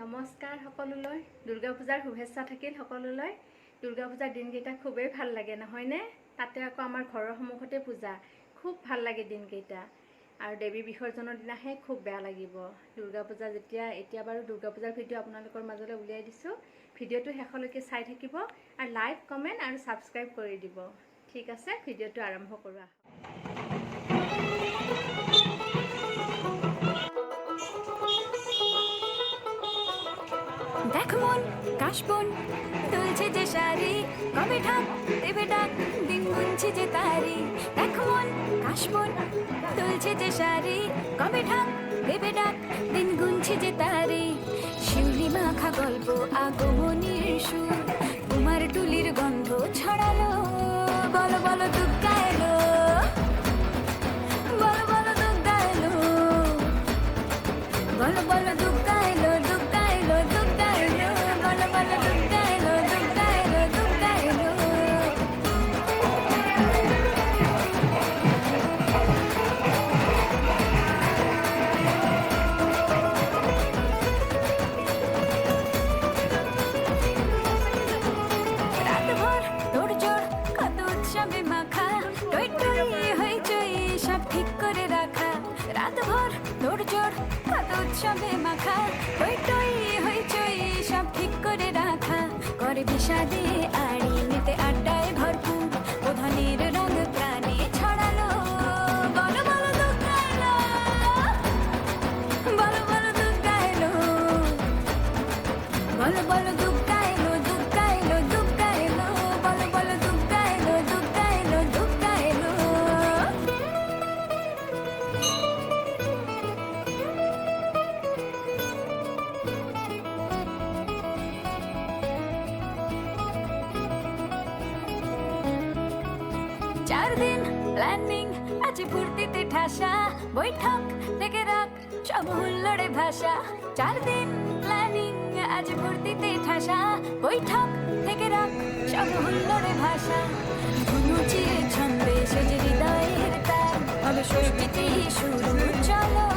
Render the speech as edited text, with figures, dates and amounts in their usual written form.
নমস্কাৰ সকলোলৈ দুৰ্গা পূজাৰ শুভেচ্ছা থাকিল সকলোলৈ। দুৰ্গা পূজাৰ দিনকেইটা খুবেই ভাল লাগে নহয়নে? তাতে আকৌ আমাৰ ঘৰৰ সন্মুখতে পূজা, খুব ভাল লাগে দিনকেইটা। আৰু দেৱী বিসৰ্জনৰ দিনাহে খুব বেয়া লাগিব। দুৰ্গা পূজা এতিয়া বাৰু দুৰ্গা পূজাৰ ভিডিঅ' আপোনালোকৰ মাজলৈ উলিয়াই দিছোঁ। ভিডিঅ'টো শেষলৈকে চাই থাকিব আৰু লাইক কমেণ্ট আৰু ছাবস্ক্ৰাইব কৰি দিব। ঠিক আছে, ভিডিঅ'টো আৰম্ভ কৰোঁ। দেখ মন কাশবন তুলছে যে শাড়ি, কবে ঢাক দেবে ডাক দিন গুনছে যে তারি। দেখ মন কাশবন তুলছে যে শাড়ি, কবে ঢাক দেবে ডাক দিন গুনছে যে তারি। শিউলি মাখা গল্প আগমনীর সুর, তোমার টুলির গন্ধ ছড়ালো। বলো বলো দুর্গা এলো, বলো বলো দুর্গা এলো, বলো বলো দুর্গা এলো, দুর্গা এলো, দুর্গা এলো, বলো বলো দুর্গা এলো, দুর্গা এলো, দুর্গা এলো। রাতভর তোড়জোড় কত উৎসবে মাখা, টই টই হইচই সব ঠিক করে রাখা। রাতভর তোড়জোড় কত উৎসবে মাখা, টই টই হইচই সব ঠিক করে রাখা। করে বিষাদে আড়ি নিতে আড্ডায় ভরপুর, প্রধানের রঙ প্রাণে ছড়ালো। বলো বলো দুর্গা এলো, বলো বলো দুর্গা এলো, বলো বলো দুর্গা এলো, দুর্গা এলো, দুর্গা এলো, বলো বলো দুর্গা এলো, দুর্গা এলো, দুর্গা এলো। চার দিন প্ল্যানিং আছে ফুর্তিতে ঠাসা, বৈঠক থেকে রাখ সব হুল্লোড়ে ভাষা। চার দিন প্ল্যানিং আছে ফুর্তিতে ঠাসা, বৈঠক থেকে রাখ সব হুল্লোড়ে ভাষা। ধনুচির ছন্দে সেজে হৃদয়ের তার, হবে ষষ্ঠীতে শুরু চলো।